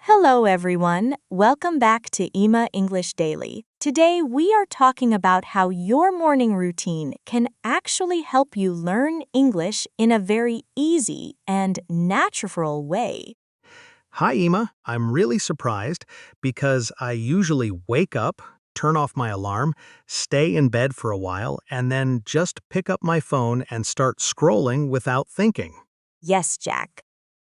Hello, everyone. Welcome back to Ema English Daily. Today, we are talking about how your morning routine can actually help you learn English in a very easy and natural way. Hi, Ema. I'm really surprised because I usually wake up, turn off my alarm, stay in bed for a while, and then just pick up my phone and start scrolling without thinking. Yes, Jack.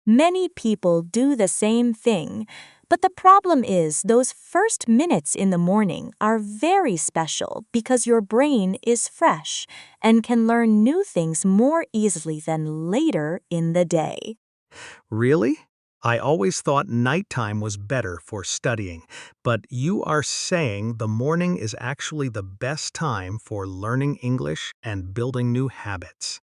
Many people do the same thing, but the problem is those first minutes in the morning are very special because your brain is fresh and can learn new things more easily than later in the day. Really? I always thought nighttime was better for studying, but you are saying the morning is actually the best time for learning English and building new habits.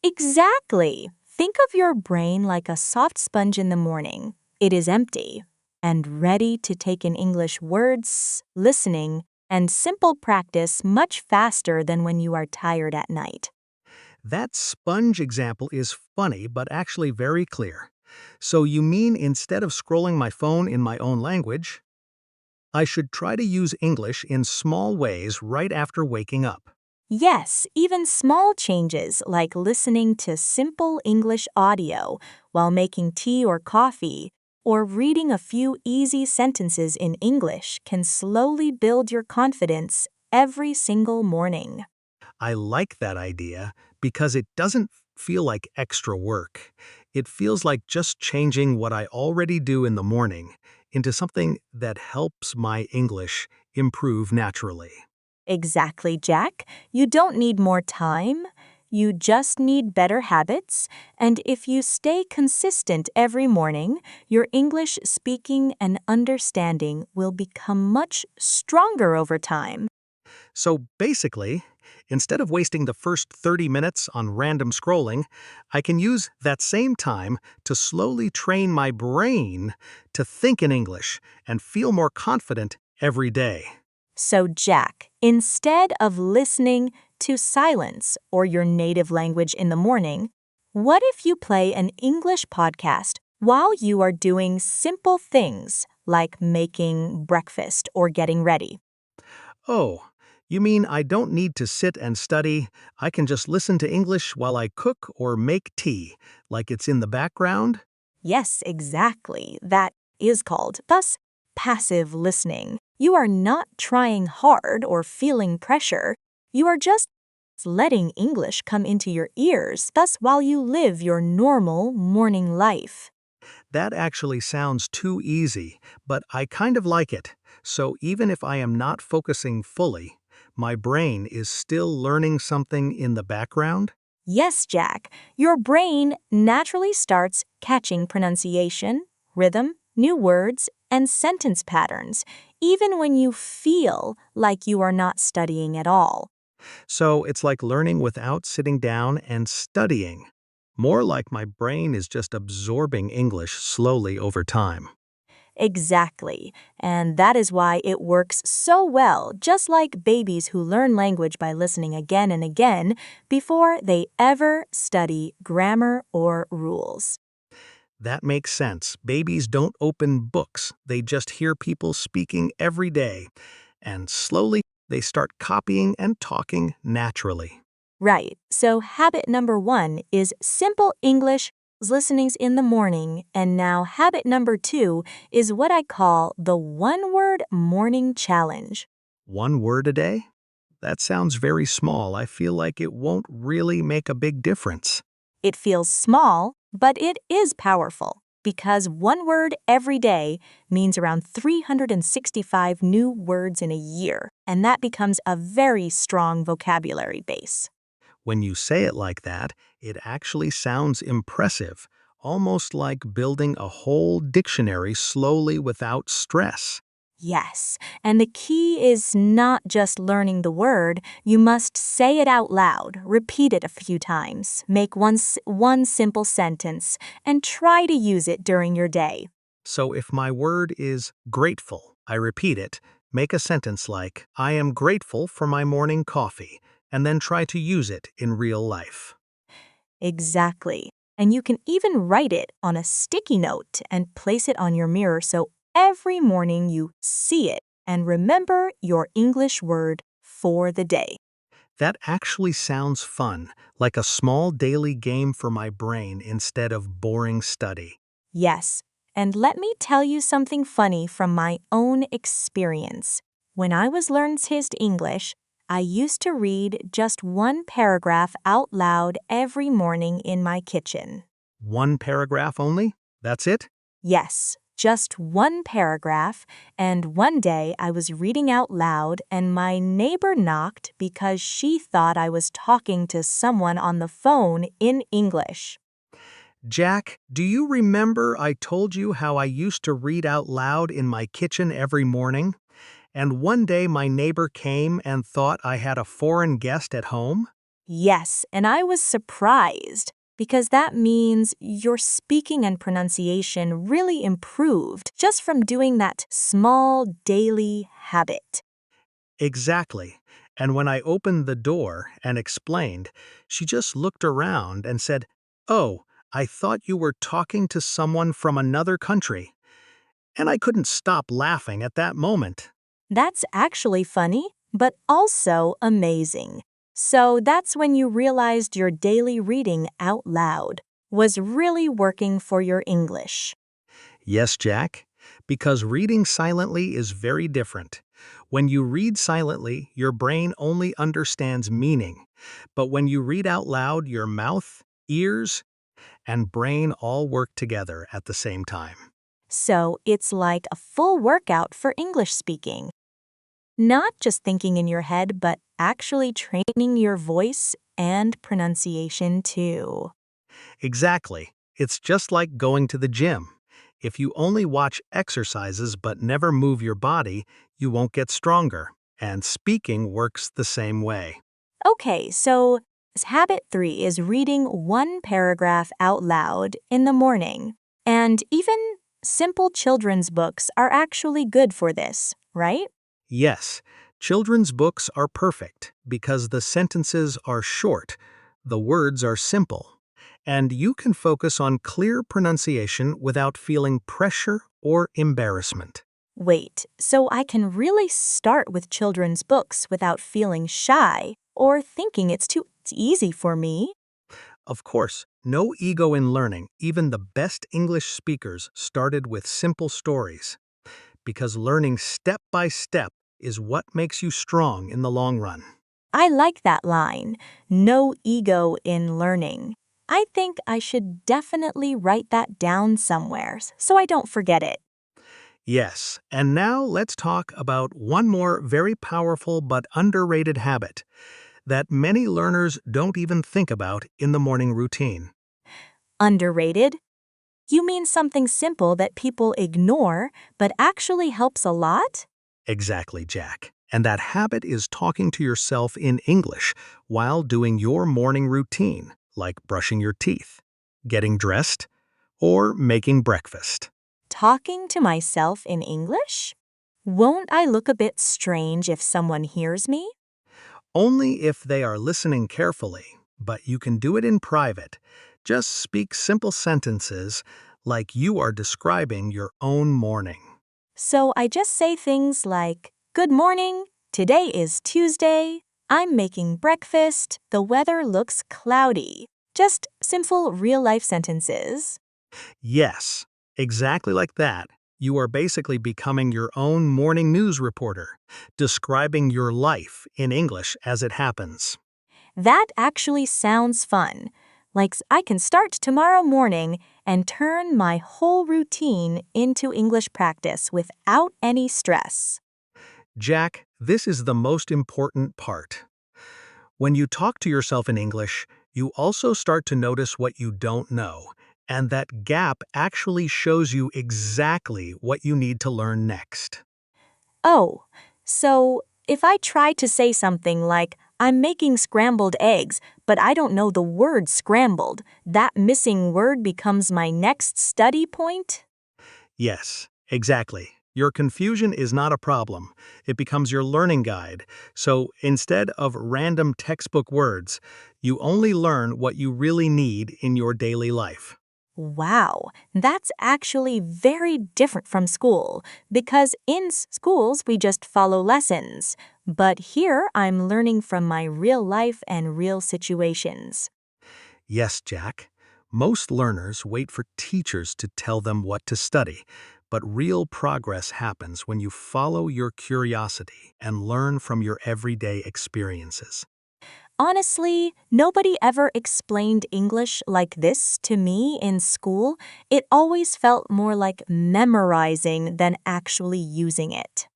Exactly. Think of your brain like a soft sponge in the morning. It is empty and ready to take in English words, listening, and simple practice much faster than when you are tired at night. That sponge example is funny, but actually very clear. So you mean instead of scrolling my phone in my own language, I should try to use English in small ways right after waking up. Yes, even small changes like listening to simple English audio while making tea or coffee, or reading a few easy sentences in English can slowly build your confidence every single morning. I like that idea because it doesn't feel like extra work. It feels like just changing what I already do in the morning into something that helps my English improve naturally. Exactly, Jack. You don't need more time. You just need better habits. And if you stay consistent every morning, your English speaking and understanding will become much stronger over time. So basically, instead of wasting the first 30 minutes on random scrolling, I can use that same time to slowly train my brain to think in English and feel more confident every day. So, Jack, instead of listening to silence or your native language in the morning, what if you play an English podcast while you are doing simple things like making breakfast or getting ready? Oh, you mean I don't need to sit and study? I can just listen to English while I cook or make tea, like it's in the background? Yes, exactly. That is called, thus, passive listening. You are not trying hard or feeling pressure. You are just letting English come into your ears, thus, while you live your normal morning life. That actually sounds too easy, but I kind of like it. So even if I am not focusing fully, my brain is still learning something in the background? Yes, Jack, your brain naturally starts catching pronunciation, rhythm, new words, and sentence patterns, even when you feel like you are not studying at all. So it's like learning without sitting down and studying. More like my brain is just absorbing English slowly over time. Exactly. And that is why it works so well, just like babies who learn language by listening again and again before they ever study grammar or rules. That makes sense. Babies don't open books, they just hear people speaking every day. And slowly, they start copying and talking naturally. Right. So habit number 1 is simple English listenings in the morning. And now habit number 2 is what I call the one-word morning challenge. One word a day? That sounds very small. I feel like it won't really make a big difference. It feels small, but it is powerful because one word every day means around 365 new words in a year, and that becomes a very strong vocabulary base. When you say it like that, it actually sounds impressive, almost like building a whole dictionary slowly without stress. Yes, and the key is not just learning the word, you must say it out loud, repeat it a few times, make one simple sentence, and try to use it during your day. So if my word is grateful, I repeat it, make a sentence like, I am grateful for my morning coffee, and then try to use it in real life. Exactly. And you can even write it on a sticky note and place it on your mirror so every morning you see it and remember your English word for the day. That actually sounds fun, like a small daily game for my brain instead of boring study. Yes, and let me tell you something funny from my own experience. When I was learning English, I used to read just one paragraph out loud every morning in my kitchen. One paragraph only? That's it? Yes, just one paragraph, and one day I was reading out loud and my neighbor knocked because she thought I was talking to someone on the phone in English. Jack, do you remember I told you how I used to read out loud in my kitchen every morning? And one day my neighbor came and thought I had a foreign guest at home? Yes, and I was surprised because that means your speaking and pronunciation really improved just from doing that small daily habit. Exactly. And when I opened the door and explained, she just looked around and said, "Oh, I thought you were talking to someone from another country." And I couldn't stop laughing at that moment. That's actually funny, but also amazing. So that's when you realized your daily reading out loud was really working for your English. Yes, Jack, because reading silently is very different. When you read silently, your brain only understands meaning. But when you read out loud, your mouth, ears, and brain all work together at the same time. So it's like a full workout for English speaking. Not just thinking in your head, but actually training your voice and pronunciation too. Exactly. It's just like going to the gym. If you only watch exercises but never move your body, you won't get stronger. And speaking works the same way. Okay, so habit 3 is reading one paragraph out loud in the morning. And even simple children's books are actually good for this, right? Yes, children's books are perfect because the sentences are short, the words are simple, and you can focus on clear pronunciation without feeling pressure or embarrassment. Wait, so I can really start with children's books without feeling shy or thinking it's too easy for me? Of course, no ego in learning. Even the best English speakers started with simple stories, because learning step by step is what makes you strong in the long run. I like that line, no ego in learning. I think I should definitely write that down somewhere so I don't forget it. Yes, and now let's talk about one more very powerful but underrated habit that many learners don't even think about in the morning routine. Underrated? You mean something simple that people ignore but actually helps a lot? Exactly, Jack. And that habit is talking to yourself in English while doing your morning routine, like brushing your teeth, getting dressed, or making breakfast. Talking to myself in English? Won't I look a bit strange if someone hears me? Only if they are listening carefully, but you can do it in private. Just speak simple sentences like you are describing your own morning. So I just say things like, "Good morning, today is Tuesday, I'm making breakfast, the weather looks cloudy." Just simple real-life sentences. Yes, exactly like that. You are basically becoming your own morning news reporter, describing your life in English as it happens. That actually sounds fun. Like I can start tomorrow morning and turn my whole routine into English practice without any stress. Jack, this is the most important part. When you talk to yourself in English, you also start to notice what you don't know, and that gap actually shows you exactly what you need to learn next. Oh, so if I try to say something like, "I'm making scrambled eggs, but I don't know the word scrambled," that missing word becomes my next study point? Yes, exactly. Your confusion is not a problem. It becomes your learning guide. So instead of random textbook words, you only learn what you really need in your daily life. Wow, that's actually very different from school because in schools we just follow lessons. But here I'm learning from my real life and real situations. Yes, Jack. Most learners wait for teachers to tell them what to study, but real progress happens when you follow your curiosity and learn from your everyday experiences. Honestly, nobody ever explained English like this to me in school. It always felt more like memorizing than actually using it.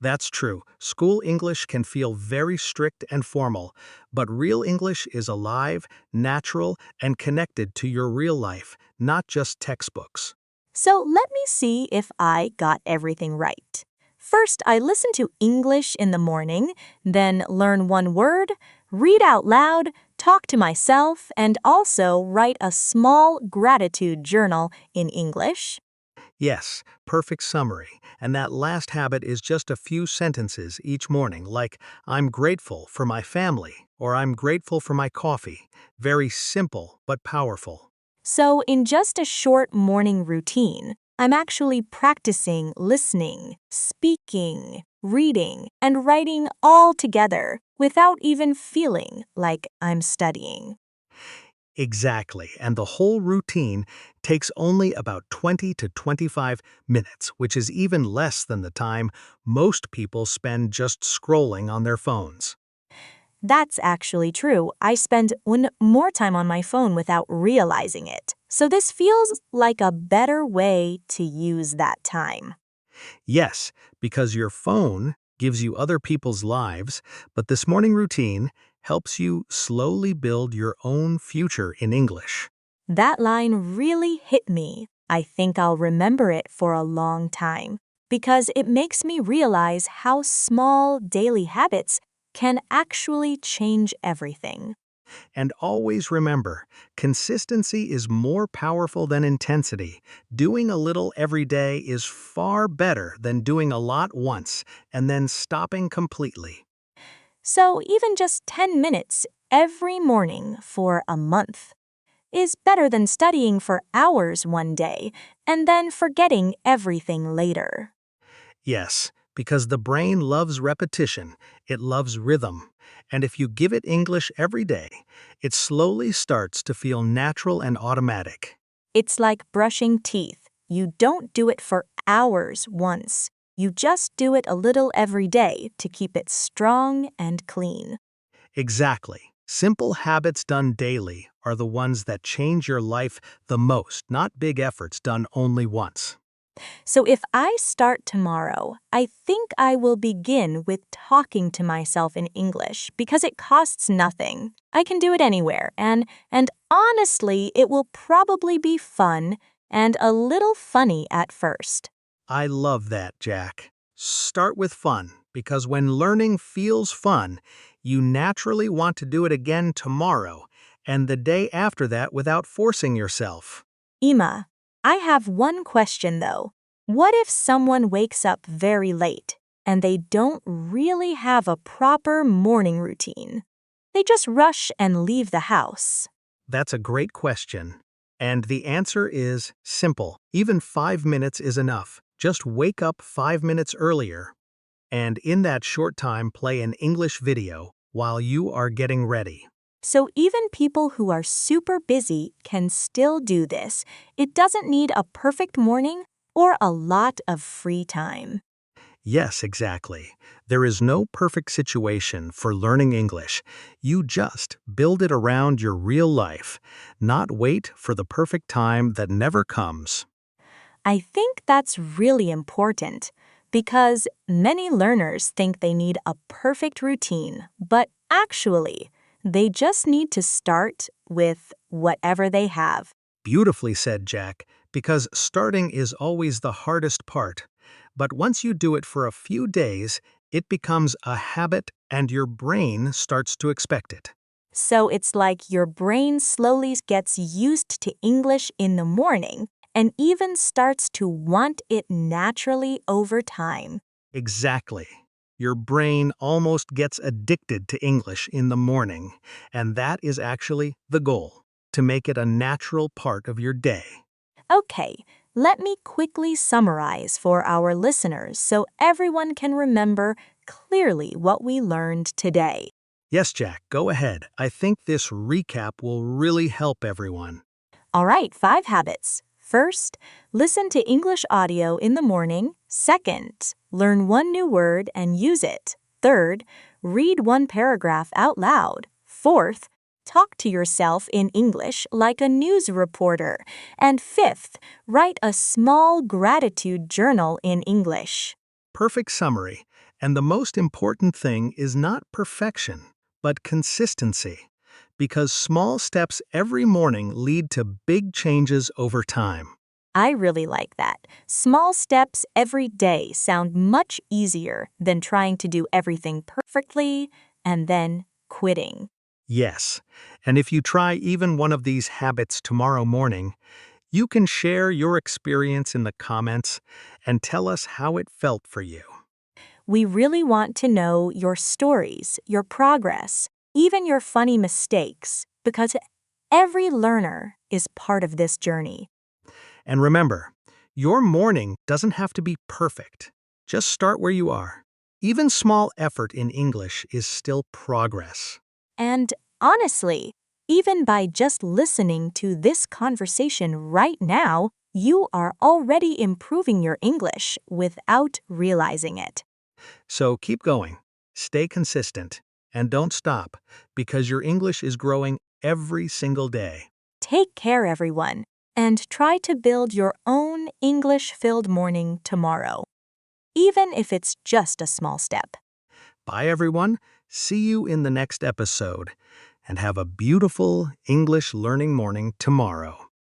That's true. School English can feel very strict and formal, but real English is alive, natural, and connected to your real life, not just textbooks. So let me see if I got everything right. First, I listen to English in the morning, then learn one word, read out loud, talk to myself, and also write a small gratitude journal in English. Yes, perfect summary. And that last habit is just a few sentences each morning, like, I'm grateful for my family, or I'm grateful for my coffee. Very simple, but powerful. So, in just a short morning routine, I'm actually practicing listening, speaking, reading, and writing all together without even feeling like I'm studying. Exactly, and the whole routine takes only about 20 to 25 minutes, which is even less than the time most people spend just scrolling on their phones. That's actually true. I spend more time on my phone without realizing it. So, this feels like a better way to use that time. Yes, because your phone gives you other people's lives, but this morning routine helps you slowly build your own future in English. That line really hit me. I think I'll remember it for a long time because it makes me realize how small daily habits can actually change everything. And always remember, consistency is more powerful than intensity. Doing a little every day is far better than doing a lot once and then stopping completely. So, even just 10 minutes every morning for a month is better than studying for hours one day and then forgetting everything later. Yes, because the brain loves repetition, it loves rhythm. And if you give it English every day, it slowly starts to feel natural and automatic. It's like brushing teeth. You don't do it for hours once. You just do it a little every day to keep it strong and clean. Exactly. Simple habits done daily are the ones that change your life the most, not big efforts done only once. So if I start tomorrow, I think I will begin with talking to myself in English because it costs nothing. I can do it anywhere and honestly, it will probably be fun and a little funny at first. I love that, Jack. Start with fun, because when learning feels fun, you naturally want to do it again tomorrow and the day after that without forcing yourself. Ima, I have one question though. What if someone wakes up very late and they don't really have a proper morning routine? They just rush and leave the house. That's a great question. And the answer is simple. Even 5 minutes is enough. Just wake up 5 minutes earlier, and in that short time, play an English video while you are getting ready. So even people who are super busy can still do this. It doesn't need a perfect morning or a lot of free time. Yes, exactly. There is no perfect situation for learning English. You just build it around your real life, not wait for the perfect time that never comes. I think that's really important because many learners think they need a perfect routine, but actually, they just need to start with whatever they have. Beautifully said, Jack, because starting is always the hardest part. But once you do it for a few days, it becomes a habit and your brain starts to expect it. So it's like your brain slowly gets used to English in the morning, and even starts to want it naturally over time. Exactly. Your brain almost gets addicted to English in the morning, and that is actually the goal, to make it a natural part of your day. Okay, let me quickly summarize for our listeners so everyone can remember clearly what we learned today. Yes, Jack, go ahead. I think this recap will really help everyone. All right, 5 habits. First, listen to English audio in the morning. Second, learn one new word and use it. Third, read one paragraph out loud. Fourth, talk to yourself in English like a news reporter. And fifth, write a small gratitude journal in English. Perfect summary. And the most important thing is not perfection, but consistency. Because small steps every morning lead to big changes over time. I really like that. Small steps every day sound much easier than trying to do everything perfectly and then quitting. Yes, and if you try even one of these habits tomorrow morning, you can share your experience in the comments and tell us how it felt for you. We really want to know your stories, your progress, even your funny mistakes, because every learner is part of this journey. And remember, your morning doesn't have to be perfect. Just start where you are. Even small effort in English is still progress. And honestly, even by just listening to this conversation right now, you are already improving your English without realizing it. So keep going, stay consistent, and don't stop because your English is growing every single day. Take care, everyone, and try to build your own English filled morning tomorrow, even if it's just a small step. Bye, everyone. See you in the next episode, and have a beautiful English learning morning tomorrow.